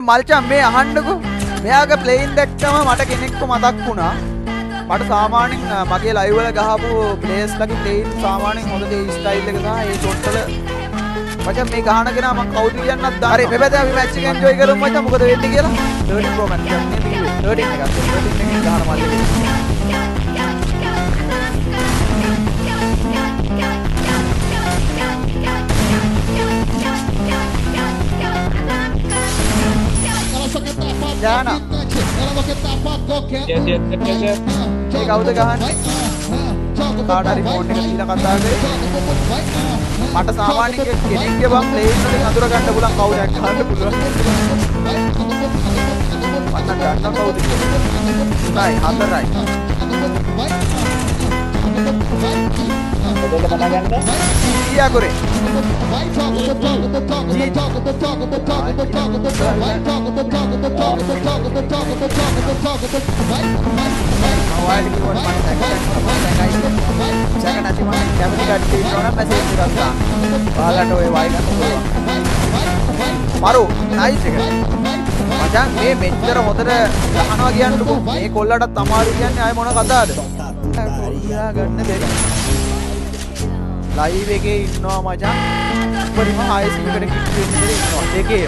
මල්චන් මේ අහන්නකෝ මෙයාගේ ප්ලේන් දැක්කම මට කෙනෙක්ව මතක් වුණා මට සාමාන්‍යයෙන් මගේ ලයිව් වල ගහපු ප්ලේස් ලගේ ප්ලේන් සාමාන්‍යයෙන් හොඳ දේ ස්ටයිල් එක සහ ඒ ෂොට් වල මචං මේ ගහන කෙනා මම කවුද කියන්නත් දාන්න හරි මෙපැත්තේ අපි මැච් එක එන්ජොයි කරමු මචං මොකද වෙන්නේ කියලා 13 Pro Max එකක් නේ බීවේ 13 එකක් 13 එකකින් ගහන මල්ලේ Jana. Yes. Ini kau tu kahan. Kau dari phone ni kita kata ke. Mata saman ni kini ke bang plane ni ngatur kan dah pulang kau jaga kan pulang. Mana jana kau tu. Right, hampir right. Betul mana jana? Iya kore. Mobile की one second आती है कैमरे का team रोना message करता वाला तो ये वाइड मारो नाइस है मजा මේ මෙච්චර හොඳට ගහනවා කියන්නකො මේ කොල්ලට තමාරු කියන්නේ ආය මොන කතාවද හරියා ගන්න බැරි ලයිව් එකේ ඉන්නවා මචං උඩින්ම ආයෙත් එකට කිට්ටු වෙන්න ඉන්නවා දෙකේ